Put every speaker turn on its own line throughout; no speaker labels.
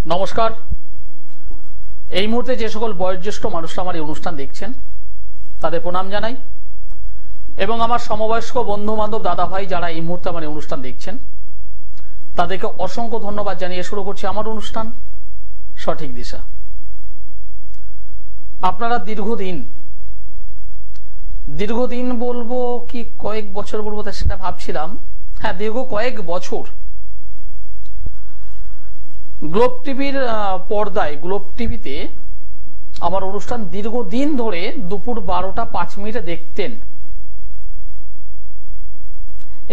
নমস্কার। এই মুহূর্তে যে সকল বয়োজ্যেষ্ঠ মানুষরা আমার এই অনুষ্ঠান দেখছেন তাদের প্রণাম জানাই, এবং আমার সমবয়স্ক বন্ধু বান্ধব দাদা ভাই যারা এই মুহূর্তে আমার এই অনুষ্ঠান দেখছেন তাদেরকে অসংখ্য ধন্যবাদ জানিয়ে শুরু করছি আমার অনুষ্ঠান সঠিক দিশা। আপনারা দীর্ঘদিন বলবো কি কয়েক বছর বলবো তা সেটা ভাবছিলাম। হ্যাঁ, দীর্ঘ কয়েক বছর গ্লোব টিভির পর্দায়, গ্লোব টিভিতে আমার অনুষ্ঠান দীর্ঘদিন ধরে দুপুর 12টা 5 মিনিটে দেখতেন,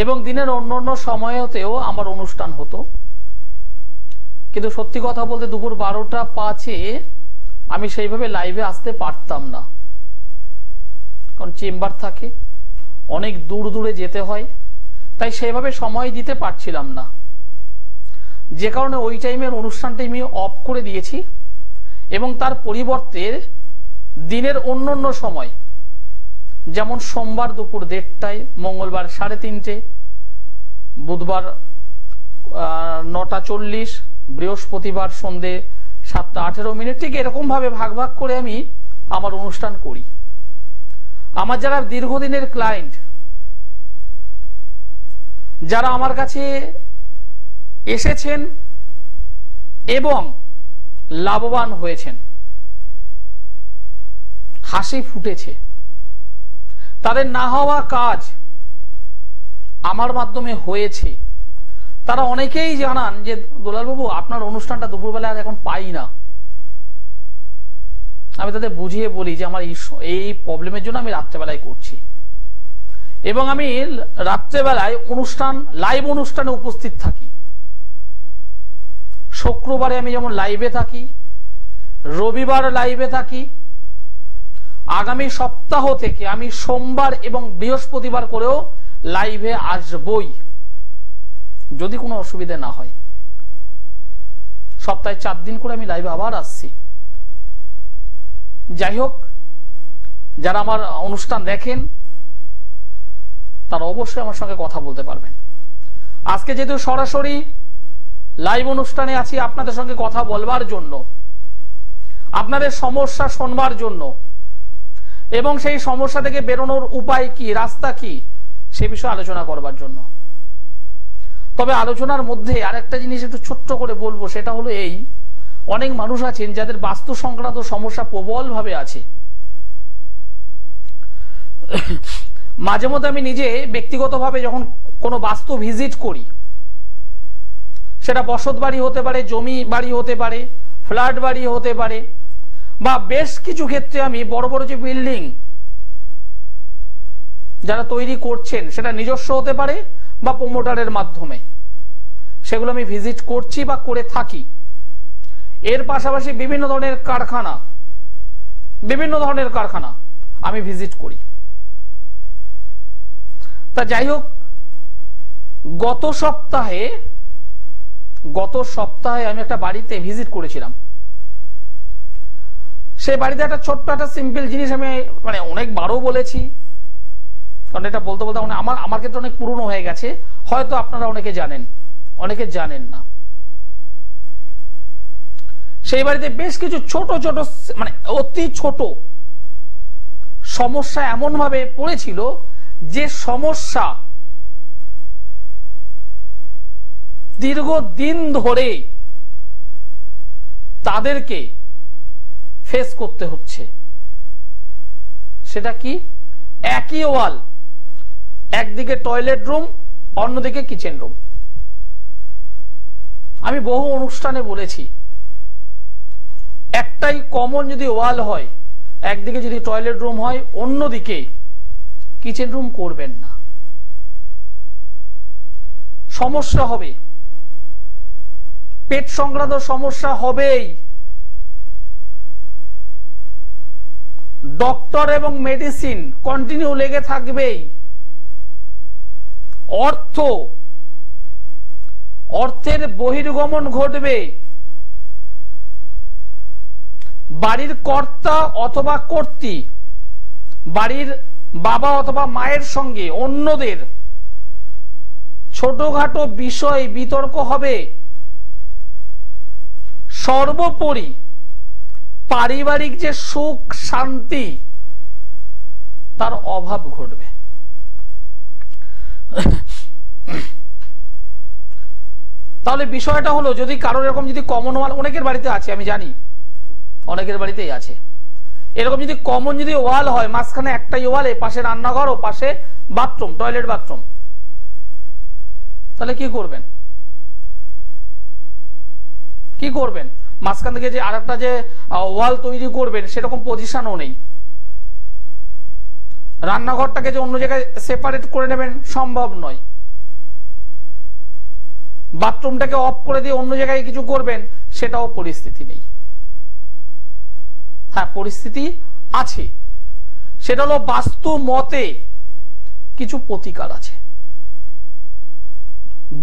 এবং দিনের অন্যান্য সময়তেও আমার অনুষ্ঠান হতো। কিন্তু সত্যি কথা বলতে দুপুর 12টা 5-এ আমি সেইভাবে লাইভে আসতে পারতাম না, কারণ চেম্বার থাকে, অনেক দূরে যেতে হয়, তাই সেইভাবে সময় দিতে পারছিলাম না। যে কারণে ওই টাইমের অনুষ্ঠানটা আমি অফ করে দিয়েছি, এবং তার পরিবর্তে দিনের অন্যান্য সময়, যেমন সোমবার দুপুর 1:30টায়, মঙ্গলবার 3:30, বুধবার 9:40, বৃহস্পতিবার সন্ধে 7:18, ঠিক এরকম ভাবে ভাগ ভাগ করে আমি আমার অনুষ্ঠান করি। আমার যারা দীর্ঘদিনের ক্লায়েন্ট, যারা আমার কাছে এসেছেন এবং লাভবান হয়েছেন, হাসি ফুটেছে, তাদের না হওয়া কাজ আমার মাধ্যমে হয়েছে, তারা অনেকেই জানান যে দুলালবাবু আপনার অনুষ্ঠানটা দুপুরবেলা আর এখন পাই না। আমি তাদের বুঝিয়ে বলি যে আমার এই প্রবলেমের জন্য আমি রাত্রেবেলায় করছি, এবং আমি রাত্রেবেলায় লাইভ অনুষ্ঠানে উপস্থিত থাকি। শুক্রবারে আমি যেমন লাইভে থাকি, রবিবার লাইভে থাকি, আগামী সপ্তাহ থেকে আমি সোমবার এবং বৃহস্পতিবার করেও লাইভে আসবই, যদি কোনো অসুবিধা না হয়। সপ্তাহে 4 দিন করে আমি লাইভে আবার আসছি। যাই হোক, যারা আমার অনুষ্ঠান দেখেন তারা অবশ্যই আমার সঙ্গে কথা বলতে পারবেন। আজকে যেহেতু সরাসরি লাইভ অনুষ্ঠানে আছি আপনাদের সঙ্গে কথা বলবার জন্য, আপনাদের সমস্যা শুনবার জন্য, এবং সেই সমস্যা থেকে বেরোনোর উপায় কি, রাস্তা কি, সে বিষয়ে আলোচনা করবার জন্য। তবে আলোচনার মধ্যে আরেকটা জিনিস একটু ছোট্ট করে বলবো, সেটা হলো এই, অনেক মানুষ আছেন যাদের বাস্তু সংক্রান্ত সমস্যা প্রবলভাবে আছে। মাঝে মধ্যে আমি নিজে ব্যক্তিগতভাবে যখন কোনো বাস্তু ভিজিট করি, সেটা বসত বাড়ি হতে পারে, জমি বাড়ি হতে পারে, ফ্ল্যাট বাড়ি হতে পারে, বা বেশ কিছু ক্ষেত্রে আমি বড় বড় যে বিল্ডিং যারা তৈরি করছেন, সেটা নিজস্ব হতে পারে বা প্রমোটারের মাধ্যমে, সেগুলো আমি ভিজিট করছি বা করে থাকি। এর পাশাপাশি বিভিন্ন ধরনের কারখানা আমি ভিজিট করি। তা যাই হোক, গত সপ্তাহে আমি একটা বাড়িতে ভিজিট করেছিলাম। সেই বাড়িতে একটা ছোট্ট একটা সিম্পল জিনিস আমি অনেকবারও বলেছি, কারণ এটা বলতে আমার ক্ষেত্রে অনেক পুরনো হয়ে গেছে, হয়তো আপনারা অনেকে জানেন, অনেকে জানেন না। সেই বাড়িতে বেশ কিছু ছোট অতি ছোট সমস্যা এমন ভাবে পড়েছিল, যে সমস্যা দীর্ঘদিন ধরে তাদেরকে ফেস করতে হচ্ছে। সেটা কি? একই ওয়াল, একদিকে টয়লেট রুম, অন্যদিকে কিচেন রুম। আমি বহু অনুষ্ঠানে বলেছি, একটাই কমন যদি ওয়াল হয়, একদিকে যদি টয়লেট রুম হয়, অন্যদিকে কিচেন রুম করবেন না, সমস্যা হবে, পেট সংক্রান্ত সমস্যা হবেই। ডক্টর এবং মেডিসিন কন্টিনিউ লেগে থাকবেই। অর্থের বহির্গমন ঘটবে। বাড়ির কর্তা অথবা কর্ত্রী, বাড়ির বাবা অথবা মায়ের সঙ্গে অন্যদের ছোটখাটো বিষয় বিতর্ক হবে। সর্বোপরি পারিবারিক যে সুখ শান্তি তার অভাব ঘটবে। তাহলে বিষয়টা হলো, যদি কারোর এরকম যদি কমন ওয়াল, অনেকের বাড়িতে আছে আমি জানি, অনেকের বাড়িতেই আছে, এরকম যদি কমন যদি ওয়াল হয়, মাঝখানে একটাই ওয়ালে, পাশে রান্নাঘর ও পাশে বাথরুম, টয়লেট বাথরুম, তাহলে কি করবেন? কি করবেন? মাঝখান থেকে যে আরেকটা যে ওয়াল তৈরি করবেন সেরকম পজিশনও নেই। রান্নাঘরটাকে যে অন্য জায়গায় সেপারেট করে নেবেন সম্ভব নয়। বাথরুমটাকে অফ করে দিয়ে অন্য জায়গায় কিছু করবেন সেটাও পরিস্থিতি নেই। হ্যাঁ, পরিস্থিতি আছে, সেটা হলো বাস্তু মতে কিছু প্রতিকার আছে,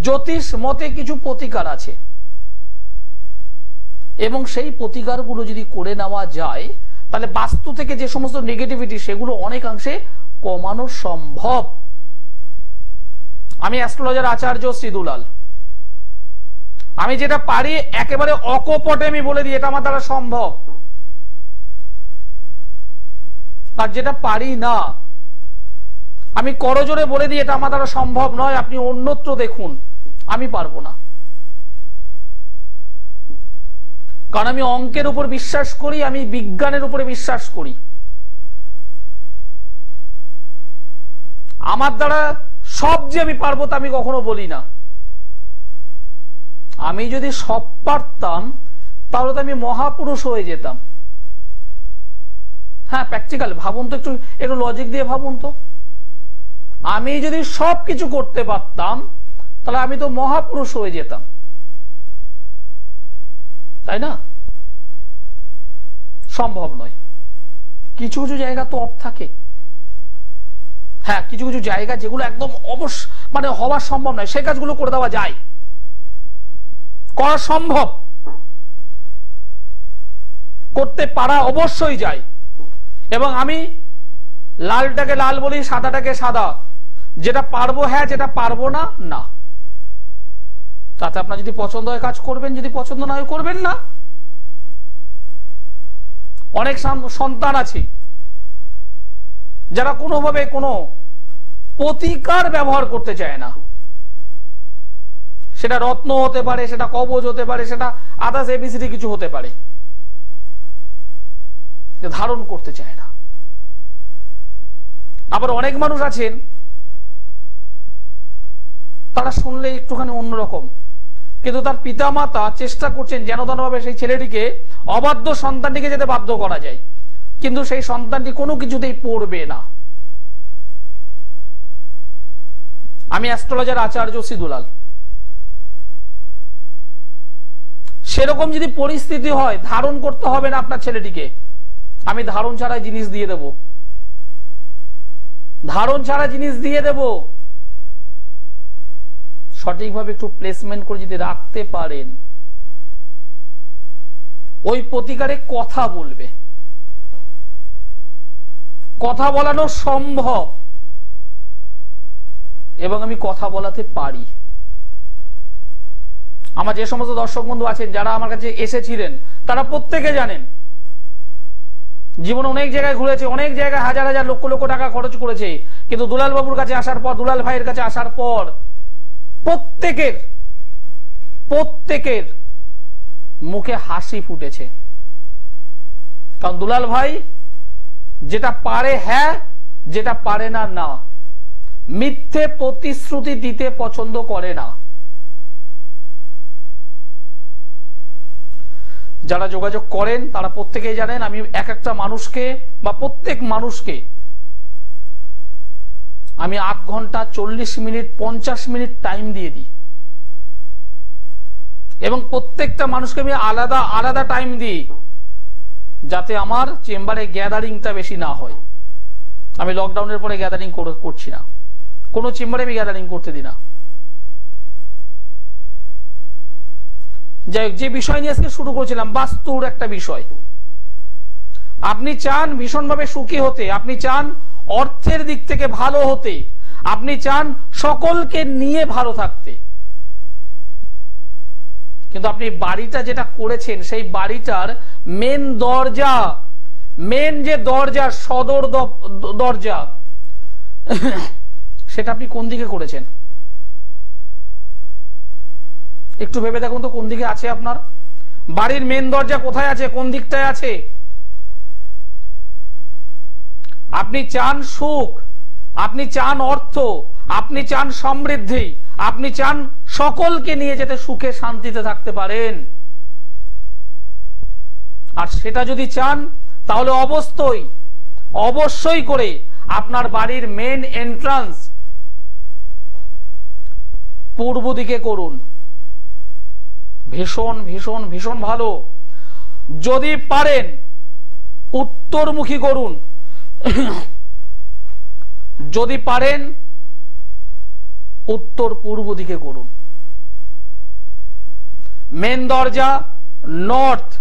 জ্যোতিষ মতে কিছু প্রতিকার আছে, এবং সেই প্রতিকারগুলো যদি করে নেওয়া যায় তাহলে বাস্তু থেকে যে সমস্ত নেগেটিভিটি সেগুলো অনেকাংশে কমানো সম্ভব। আমি অ্যাস্ট্রোলজার আচার্য শ্রী দুলাল, আমি যেটা পারি একেবারে অকপটে আমি বলে দিই এটা আমার দ্বারা সম্ভব, আর যেটা পারি না আমি করজোরে বলে দিই এটা আমার দ্বারা সম্ভব নয়, আপনি অন্যত্র দেখুন, আমি পারবো না। কারণ আমি অঙ্কের উপর বিশ্বাস করি, আমি বিজ্ঞানের উপরে বিশ্বাস করি। আমার দ্বারা সব যে আমি পারবো তা আমি কখনো বলি না। আমি যদি সব পারতাম তাহলে তো আমি মহাপুরুষ হয়ে যেতাম। হ্যাঁ, প্র্যাকটিক্যাল ভাবুন তো, একটু লজিক দিয়ে ভাবুন তো। আমি যদি সব কিছু করতে পারতাম তাহলে আমি তো মহাপুরুষ হয়ে যেতাম, তাই না? সম্ভব নয়। কিছু কিছু জায়গা তো অফ থাকে। হ্যাঁ, কিছু কিছু জায়গা যেগুলো একদম মানে হওয়া সম্ভব নয়, সেই কাজগুলো করে দেওয়া যায়, করা সম্ভব, করতে পারা অবশ্যই যায়। এবং আমি লালটাকে লাল বলি, সাদাটাকে সাদা, যেটা পারবো হ্যাঁ, যেটা পারবো না না। তাতে আপনার যদি পছন্দ হয় কাজ করবেন, যদি পছন্দ না হয় করবেন না। অনেক সন্তান আছে যারা কোনোভাবে কোনো প্রতিকার ব্যবহার করতে চায় না, সেটা রত্ন হতে পারে, সেটা কবচ হতে পারে, সেটা আদার্স এবিসিডি কিছু হতে পারে, ধারণ করতে চায় না। আবার অনেক মানুষ আছেন তারা শুনলে একটুখানি অন্যরকম, কিন্তু তার পিতা মাতা চেষ্টা করছেন যেন তেনভাবে সেই ছেলেটিকে, অবাধ্য সন্তানটিকে যেতে বাধ্য করা যায়, কিন্তু সেই সন্তানটি কোনো কিছুতেই পড়বে না। আমি অ্যাস্ট্রোলজার আচার্য শ্রী দুলাল। সেরকম যদি পরিস্থিতি হয়, ধারণ করতে হবে না আপনার ছেলেটিকে, আমি ধারণ ছাড়া জিনিস দিয়ে দেব, ধারণ ছাড়া জিনিস দিয়ে দেব। সঠিকভাবে একটু প্লেসমেন্ট করে যদি রাখতে পারেন, ওই প্রতিকারে কথা বলবে, কথা বলানো সম্ভব, এবং আমি কথা বলাতে পারি। আমার যে সমস্ত দর্শক বন্ধু আছেন যারা আমার কাছে এসেছিলেন তারা প্রত্যেকে জানেন, জীবনে অনেক জায়গায় ঘুরেছে, অনেক জায়গায় হাজার হাজার লক্ষ লক্ষ টাকা খরচ করেছে, কিন্তু দুলাল বাবুর কাছে আসার পর, দুলাল ভাইয়ের কাছে আসার পর প্রত্যেকের মুখে হাসি ফুটেছে। কারণ দুলাল ভাই যেটা পারে হ্যাঁ, যেটা পারে না না, মিথ্যে প্রতিশ্রুতি দিতে পছন্দ করে না। যারা যোগাযোগ করেন তারা প্রত্যেকেই জানেন আমি এক একটা মানুষকে বা প্রত্যেক মানুষকে আমি 8 ঘন্টা 40 মিনিট 50 মিনিট টাইম দিয়ে দিই, এবং প্রত্যেকটা মানুষকে আমি আলাদা আলাদা টাইম দিই, যাতে আমার চেম্বারে গ্যাদারিংটা বেশি না হয়। আমি লকডাউনের পরে গ্যাদারিং করছি না, কোনো চেম্বারে আমি গ্যাদারিং করতে দিই না। যাই হোক, যে বিষয় নিয়ে আজকে শুরু করেছিলাম, বাস্তুর একটা বিষয়। আপনি চান ভীষণভাবে সুখী হতে, আপনি চান অর্থের দিক থেকে ভালো হতে, আপনি চান সকলকে নিয়ে ভালো থাকতে, কিন্তু আপনি বাড়িটা যেটা করেছেন সেই বাড়িটার মেন দরজা, মেন যে দরজা, সদর দরজা, সেটা আপনি কোন দিকে করেছেন? একটু ভেবে দেখুন তো কোন দিকে আছে আপনার বাড়ির মেন দরজা, কোথায় আছে, কোন দিকটায় আছে? আপনি চান সুখ, আপনি চান অর্থ, আপনি চান সমৃদ্ধি, আপনি চান সকলকে নিয়ে যেতে সুখে শান্তিতে থাকতে পারেন। আর সেটা যদি চান তাহলে অবশ্যই করে আপনার বাড়ির মেন এন্ট্রান্স পূর্ব দিকে করুন। ভীষণ ভীষণ ভীষণ ভালো। যদি পারেন উত্তরমুখী করুন, যদি পারেন উত্তর পূর্ব দিকে করুন। মেন দরজা নর্থ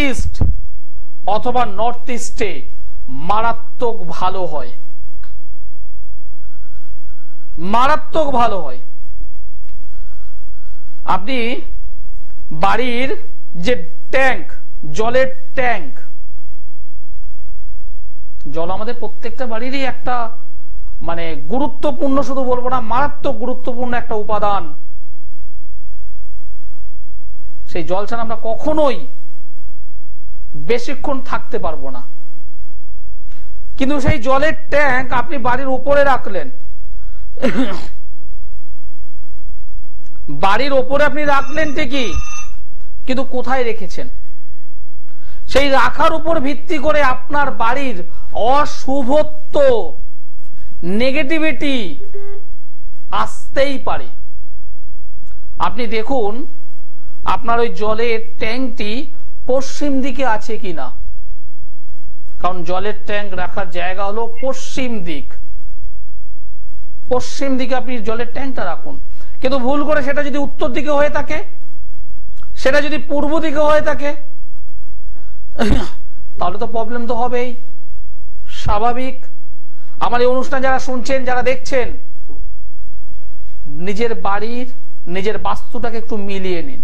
ইস্ট অথবা নর্থ ইস্টে মারাত্মক ভালো হয়, মারাত্মক ভালো হয়। আপনি বাড়ির যে ট্যাঙ্ক, জলের ট্যাঙ্ক, জল আমাদের প্রত্যেকটা বাড়িরই একটা মানে গুরুত্বপূর্ণ, শুধু বলবো না মারাত্মক গুরুত্বপূর্ণ একটা উপাদান। সেই জল ছাড়া আমরা কখনোই বেশিক্ষণ থাকতে পারবো না। কিন্তু সেই জলের ট্যাঙ্ক আপনি বাড়ির উপরে রাখলেন, বাড়ির ওপরে আপনি রাখলেন ঠিকই, কিন্তু কোথায় রেখেছেন? সেই রাখার উপর ভিত্তি করে আপনার বাড়ির অশুভত্ব, নেগেটিভিটি আসতেই পারে। আপনি দেখুন আপনার ওই জলের ট্যাঙ্কটি পশ্চিম দিকে আছে কিনা, কারণ জলের ট্যাঙ্ক রাখার জায়গা হলো পশ্চিম দিক। পশ্চিম দিকে আপনি জলের ট্যাঙ্কটা রাখুন। কিন্তু ভুল করে সেটা যদি উত্তর দিকে হয়ে থাকে, সেটা যদি পূর্ব দিকে হয়ে থাকে, তাহলে তো প্রবলেম তো হবেই, স্বাভাবিক। আমার এই অনুষ্ঠান যারা শুনছেন, যারা দেখছেন, নিজের বাড়ির নিজের বাস্তুটাকে একটু মিলিয়ে নিন।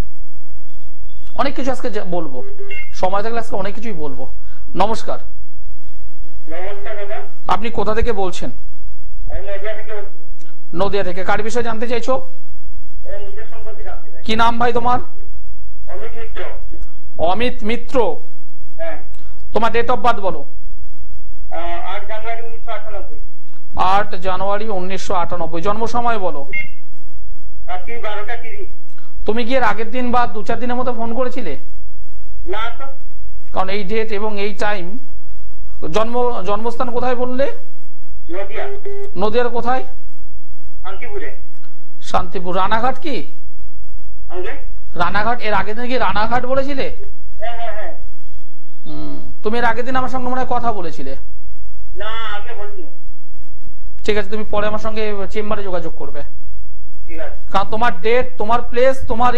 অনেক কিছু আজকে বলবো, সময় থাকলে আজকে অনেক কিছুই বলবো। নমস্কার। আপনি কোথা থেকে বলছেন? নদিয়া থেকে। কার বিষয়ে জানতে চাইছো? কি নাম ভাই তোমার? অমিত মিত্র। তোমার ডেট অফ বার্থ বলো। 8 জানুয়ারি 1998। জন্ম সময় বলো। তুমি কি এর আগের দিন বা 2-4 দিনের মতো ফোন করেছিলে? না তো, কারণ এই ডেট এবং এই টাইম। জন্মস্থান কোথায় বললে? নদিয়া। নদিয়ার কোথায়? শান্তিপুরে। শান্তিপুর। রানাঘাট কি? রানাঘাট। এর আগের দিন কি রানাঘাট বলেছিলে? তুমি এর আগের দিন আমার সঙ্গে মনে হয় কথা বলেছিলে। না, আগে বলিনি। ঠিক আছে, তুমি পরে আমার সঙ্গে চেম্বারে যোগাযোগ করবে। ঠিক আছে। কারণ তোমার ডেট, তোমার প্লেস, তোমার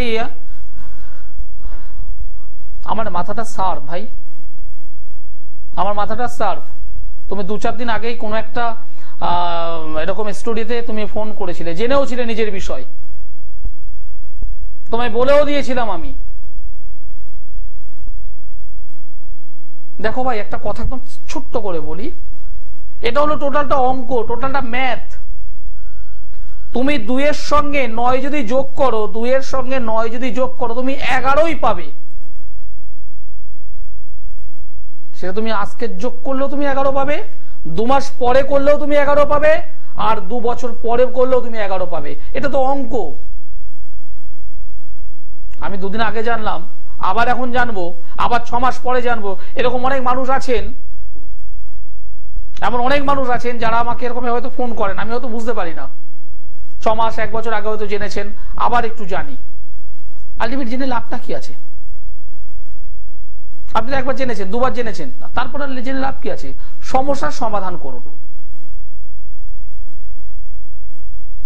আমার মাথাটা সার্ভ ভাই, আমার মাথাটা সার্ভ। তুমি 2-4 দিন আগেই কোনো একটা এরকম স্টুডিওতে তুমি ফোন করেছিলে, জেনেও ছিলে নিজের বিষয়, তোমায় বলেও দিয়েছিলাম আমি। দেখো ভাই, একটা কথা একদম ছোট্ট করে বলি, এটা হলো টোটালটা অঙ্ক, টোটালটা ম্যাথ। তুমি 2 এর সঙ্গে 9 যদি যোগ করো, 2 এর সঙ্গে 9 যদি যোগ করো, তুমি 11ই পাবে। সেটা তুমি আজকে যোগ করলেও তুমি 11 পাবে, 2 মাস পরে করলেও তুমি 11 পাবে, আর 2 বছর পরে করলেও তুমি 11 পাবে। এটা তো অঙ্ক। আমি 2 দিন আগে জানলাম, আবার এখন জানবো, আবার 6 মাস পরে জানবো। এরকম অনেক মানুষ আছেন, এমন অনেক মানুষ আছেন যারা আমাকে এরকম হয়তো ফোন করেন, আমি হয়তো বুঝতে পারি না। 6 মাস 1 বছর আগে হয়তো জেনেছেন, আবার একটু জানি। আলটিমেট জেনে লাভটা কি আছে? আপনি একবার জেনেছেন, 2 বার জেনেছেন, তারপর জেনে লাভ কি আছে? সমস্যার সমাধান করুন।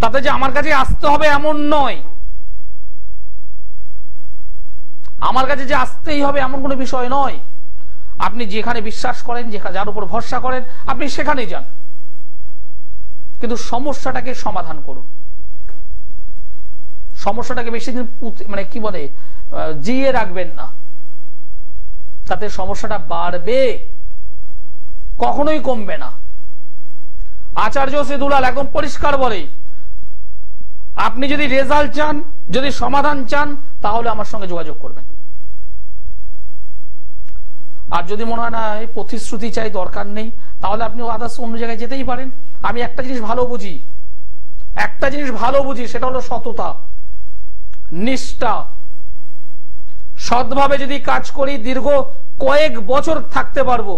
তাতে যে আমার কাছে আসতে হবে এমন নয়, আমার কাছে যে আসতেই হবে এমন কোনো বিষয় নয়। আপনি যেখানে বিশ্বাস করেন, যার উপর ভরসা করেন, আপনি সেখানেই যান, কিন্তু সমস্যাটাকে সমাধান করুন। সমস্যাটাকে বেশি দিন মানে কি বলে জিয়ে রাখবেন না, তাতে সমস্যাটা বাড়বে, কখনোই কমবে না। আচার্য সেদুলাল একদম পরিষ্কার বলে, আপনি যদি রেজাল্ট চান, যদি সমাধান চান, তাহলে আমার সঙ্গে যোগাযোগ করবেন। আর যদি মনে হয় না এই প্রতিশ্রুতি চাই, দরকার নেই, তাহলে আপনি আদার্স অন্য জায়গায় যেতেই পারেন। আমি একটা জিনিস ভালো বুঝি, সেটা হলো সততা, নিষ্ঠা। সৎভাবে যদি কাজ করি দীর্ঘ কয়েক বছর থাকতে পারবো।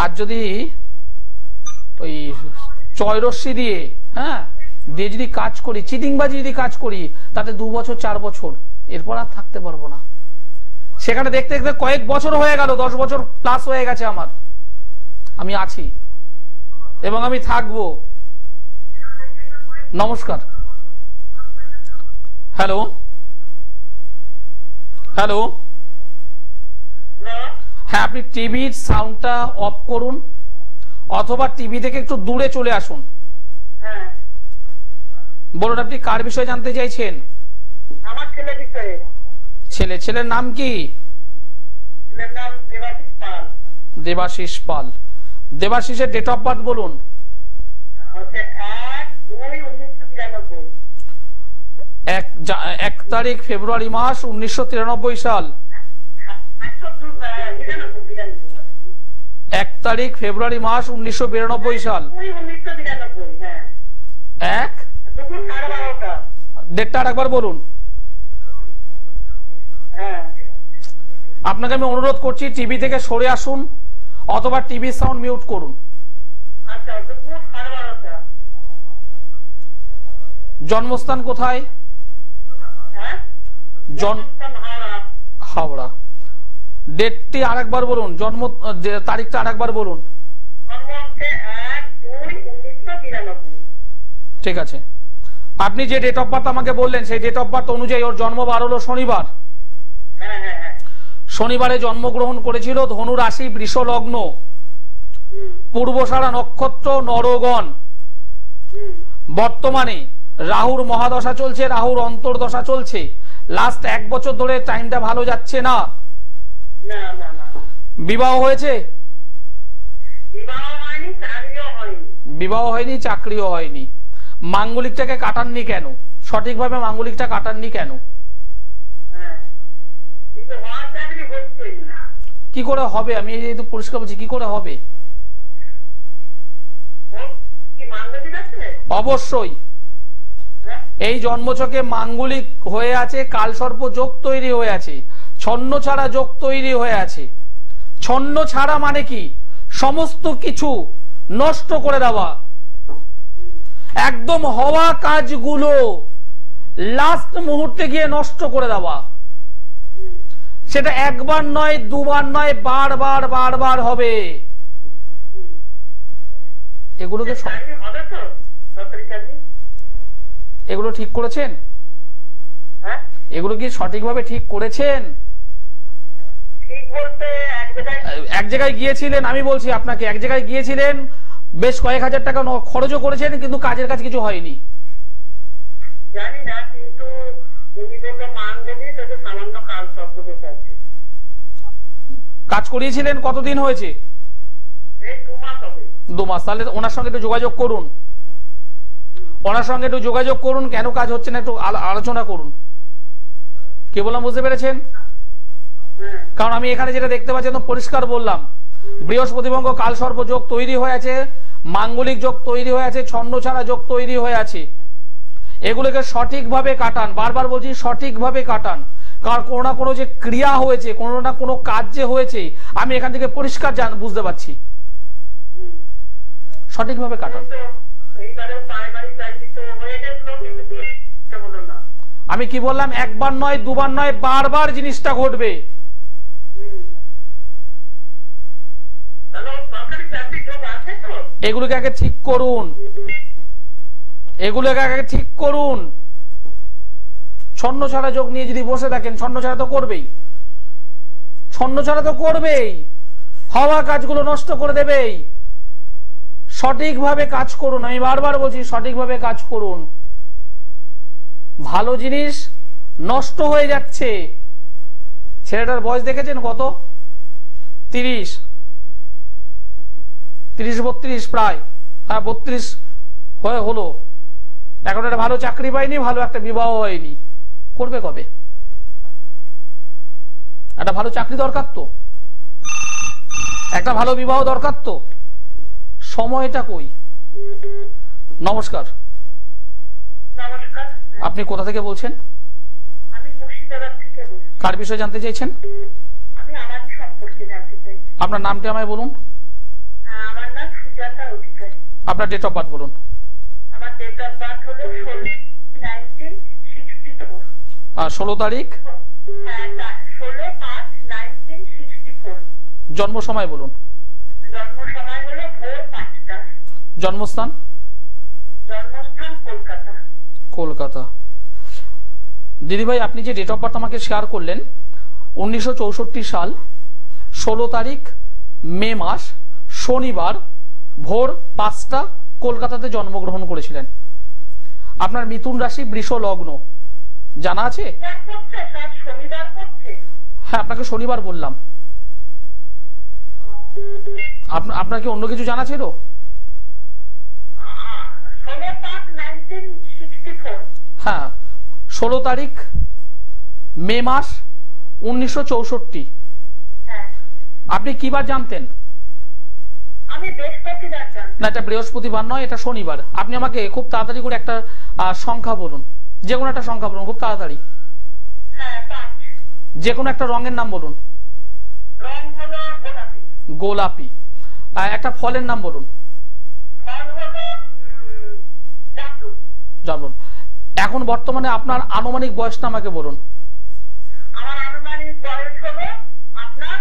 আর যদি ওই চয়রশ্মি দিয়ে দিয়ে যদি কাজ করি, চিটিংবাজি যদি কাজ করি, তাতে 2 বছর 4 বছর, এরপর আর থাকতে পারবো না। সেখানে দেখতে দেখতে কয়েক বছর হয়ে গেল, 10 বছর প্লাস হয়ে গেছে আমার, আমি আছি এবং আমি থাকবো। নমস্কার। হ্যালো হ্যালো, হ্যাঁ, আপনি টিভির সাউন্ডটা অফ করুন অথবা টিভি থেকে একটু দূরে চলে আসুন। বলুন, আপনি কার বিষয়ে জানতে চাইছেন?
আমার ছেলে বিষয়ে।
ছেলের নাম কি? দেবাশিস পাল। দেবাশিসের ডেট অফ বার্থ বলুন। 1 তারিখ ফেব্রুয়ারি মাস 1993 সাল। 1 তারিখ ফেব্রুয়ারি মাস 1992 সাল। 1 ডেটটা আরেকবার বলুন। আপনাকে আমি অনুরোধ করছি টিভি থেকে সরে আসুন অথবা টিভি সাউন্ড মিউট করুন। জন্মস্থান কোথায়? হাওড়া। ডেটটি আরেকবার বলুন, জন্ম তারিখটা আরেকবার বলুন। ঠিক আছে, আপনি যে ডেট অফ বার্থ আমাকে বললেন সেই ডেট অফ বার্থ অনুযায়ী ওর জন্মবার হলো শনিবার। শনিবারে জন্মগ্রহণ করেছিল, ধনু রাশি, বৃষ লগ্ন, পূর্বসারা নক্ষত্র, নরগণ। বর্তমানে রাহুর মহাদশা চলছে, রাহুর অন্তর্দশা চলছে। লাস্ট 1 বছর ধরে টাইমটা ভালো যাচ্ছে না। বিবাহ হয়েছে? বিবাহ হয়নি, চাকরিও হয়নি। মাঙ্গলিকটাকে কাটাননি কেন? সঠিকভাবে মাঙ্গলিকটা কাটাননি কেন? কি করে হবে? আমি এই তো পরিষ্কার বলছি, কি করে হবে? অবশ্যই এই জন্মছকে মাঙ্গলিক হয়ে আছে, কালসর্প যোগ তৈরি হয়ে আছে, ছন্ন ছাড়া যোগ তৈরি হয়ে আছে। ছন্ন ছাড়া মানে কি? সমস্ত কিছু নষ্ট করে দেওয়া, একদম হওয়া কাজগুলো লাস্ট মুহূর্তে গিয়ে নষ্ট করে দেওয়া। সেটা একবার নয়, দুবার নয়, বারবার বারবার হবে। এগুলোকে এগুলো ঠিক করেছেন? এগুলো কি সঠিকভাবে ঠিক করেছেন? এক জায়গায় গিয়েছিলেন, আমি বলছি আপনাকে, এক জায়গায় গিয়েছিলেন, বেশ কয়েক হাজার টাকা খরচও করেছেন, কিন্তু কাজের কাজ কিছু হয়নি।
জানি না, কিন্তু
কাজ করিয়েছিলেন। কতদিন হয়েছে? 2 মাস। তাহলে ওনার সঙ্গে একটু যোগাযোগ করুন, ওনার সঙ্গে একটু যোগাযোগ করুন। কেন কাজ হচ্ছে না একটু আলোচনা করুন। কি বললাম বুঝতে পেরেছেন? কারণ আমি এখানে যেটা দেখতে পাচ্ছি একদম পরিষ্কার বললাম, বৃহস্পতিভঙ্গ কালসর্প যোগ তৈরি হয়ে আছে, মাঙ্গলিক যোগ তৈরি হয়ে আছে, ছন্ন ছাড়া যোগ তৈরি হয়ে আছে। এগুলোকে সঠিকভাবে কাটান, বারবার বলছি সঠিকভাবে কাটান। কারণ কোনো না কোনো যে ক্রিয়া হয়েছে, কোনো না কোনো কাজ যে হয়েছে, আমি এখান থেকে পরিষ্কার বুঝতে পারছি। সঠিকভাবে কাটান। আমি কি বললাম? একবার নয়, দুবার নয়, বারবার জিনিসটা ঘটবে। এগুলোকে আগে ঠিক করুন, এগুলোকে আগে ঠিক করুন। ছন্ন ছাড়া যোগ নিয়ে যদি বসে থাকেন, ছন্ন ছাড়া তো করবেই, ছন্ন ছাড়া তো করবেই, হওয়া কাজগুলো নষ্ট করে দেবেই। সঠিকভাবে কাজ করুন, আমি বারবার বলছি সঠিকভাবে কাজ করুন। ভালো জিনিস নষ্ট হয়ে যাচ্ছে। ছেলেটার বয়স দেখেছেন কত? 30, 32 প্রায়, হ্যাঁ 32 হলো। এখন একটা ভালো চাকরি পায়নি, ভালো একটা বিবাহ হয়নি, করবে কবে? একটা ভালো চাকরি দরকার তো, একটা ভালো বিবাহ দরকার তো, সময়টা কই? নমস্কার।
নমস্কার।
আপনি কোথা থেকে বলছেন?
আমি মুর্শিদাবাদ থেকে বলছি।
কার বিষয়ে জানতে চাইছেন?
আমি আমারই সম্পর্কে জানতে চাই।
আপনার নামটি আমায় বলুন।
আমার নাম সুজাতা অধিকারী।
আপনার ডেট অফ বার্থ বলুন।
আমার ডেট অফ বার্থ হলো 1964।
16 তারিখ,
হ্যাঁ 16/5/1964।
জন্ম সময় বলুন।
জন্ম সময় হলো ভোর 5টা।
জন্মস্থান?
জন্মস্থান কলকাতা।
কলকাতা। দিদিভাই, আপনি যে ডেট অফ বার্থ আমাকে শেয়ার করলেন, 1964 সাল 16 তারিখ মে মাস, শনিবার, ভোর 5টা, কলকাতাতে জন্মগ্রহণ করেছিলেন। আপনার মিথুন রাশি, বৃষ লগ্ন, জানা আছে?
শনিবার করছে।
হ্যাঁ, আপনাকে শনিবার বললাম। আপনার কি অন্য কিছু জানা ছিল?
16/5/1964।
হ্যাঁ, 16 তারিখ মে মাস 1964।
হ্যাঁ।
আপনি কি বার জানতেন?
আমি বৃহস্পতিবার জানতাম।
না, এটা বৃহস্পতিবার নয়, এটা শনিবার। আপনি আমাকে খুব তাড়াতাড়ি করে একটা সংখ্যা বলুন, যে কোনো একটা সংখ্যা বলুন খুব তাড়াতাড়ি।
হ্যাঁ 5।
যে কোনো একটা রঙের নাম বলুন।
রং হলো গোলাপি।
গোলাপি। একটা ফলের নাম বলুন।
ফল হলো জামরুল।
জামরুল। এখন বর্তমানে আপনার আনুমানিক বয়সটা আমাকে বলুন।
আমার আনুমানিক বয়স হলো আপনার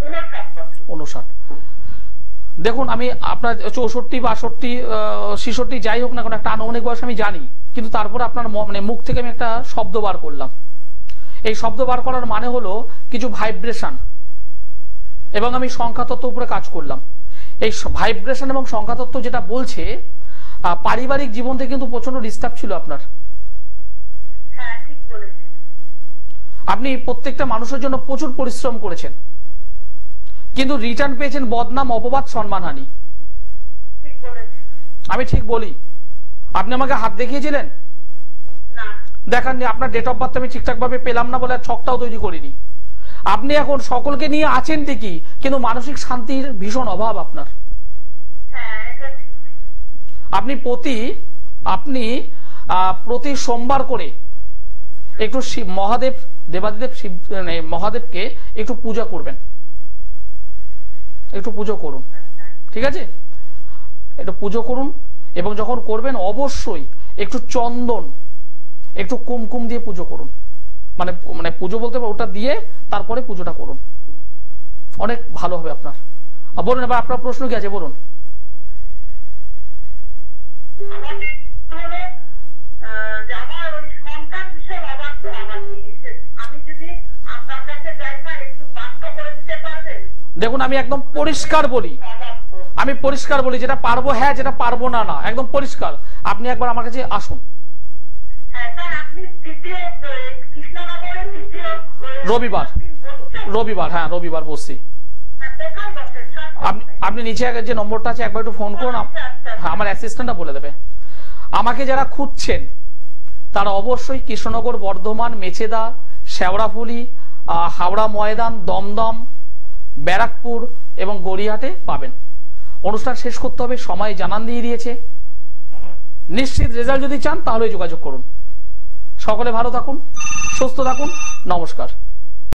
59 বছর।
59। দেখুন, আমি আপনার 64 বা 68 66 যাই হোক না কোনো একটা আনুমানিক বয়স আমি জানি, কিন্তু তারপরে আপনার মানে মুখ থেকে আমি একটা শব্দ বার করলাম। এই শব্দ বার করার মানে হলো কিছু ভাইব্রেশন, এবং আমি সংখ্যা তত্ত্ব উপরে কাজ করলাম। এই ভাইব্রেশন এবং সংখ্যা তত্ত্ব যেটা বলছে, পারিবারিক জীবন থেকে কিন্তু প্রচন্ড ডিস্টার্ব ছিল আপনার।
হ্যাঁ ঠিক বলেছেন।
আপনি প্রত্যেকটা মানুষের জন্য প্রচুর পরিশ্রম করেছেন, কিন্তু রিটার্ন পেয়েছেন বদনাম, অপবাদ, সম্মানহানি।
ঠিক বলেছেন।
আমি ঠিক বলি? আপনি আমাকে হাত দেখিয়েছিলেন?
না।
দেখাননি। আপনার ডেট অফ বার্থ আমি ঠিকঠাক ভাবে পেলাম না বলে ছকটাও তৈরি করিনি। আপনি এখন সকলকে নিয়ে আছেন ঠিকই, কিন্তু মানসিক শান্তির ভীষণ অভাব আপনার।
হ্যাঁ এটা ঠিক।
আপনি প্রতি সোমবার করে একটু মহাদেব, দেবাদিদেব শিব, মহাদেবকে একটু পূজা করবেন, একটু পুজো করুন, ঠিক আছে? একটু পুজো করুন, এবং যখন করবেন অবশ্যই একটু চন্দন, একটু কুমকুম দিয়ে পুজো করুন। মানে পুজো বলতে ওটা দিয়ে তারপরে পুজোটা করুন, অনেক ভালো হবে আপনার। বলুন এবার আপনার প্রশ্ন কি আছে বলুন।
আমার ওই সন্তান বিষয়ে অবাক আমার নিয়েছে, আমি যদি আপনার কাছে যাইতা একটু বাধ্য করে দিতে পারবেন?
দেখুন, আমি একদম পরিষ্কার বলি, যেটা পারবো হ্যাঁ, যেটা পারবো না না, একদম পরিষ্কার। আপনি একবার আমার কাছে আসুন।
হ্যাঁ স্যার, আপনি কৃষ্ণনগরের
রবিবার, হ্যাঁ রবিবার বসছি। আপনি নিচে যে নম্বরটা আছে একবার একটু ফোন করুন, আমার অ্যাসিস্ট্যান্টটা বলে দেবে। আমাকে যারা খুঁজছেন তারা অবশ্যই কৃষ্ণনগর, বর্ধমান, মেচেদা, শেওড়াফুলি, হাওড়া ময়দান, দমদম, ব্যারাকপুর এবং গড়িয়াহাটে পাবেন। অনুষ্ঠান শেষ করতে হবে, সময় জানান দিয়ে দিয়েছে। নিশ্চিত রেজাল্ট যদি চান তাহলে যোগাযোগ করুন। সকলে ভালো থাকুন, সুস্থ থাকুন, নমস্কার।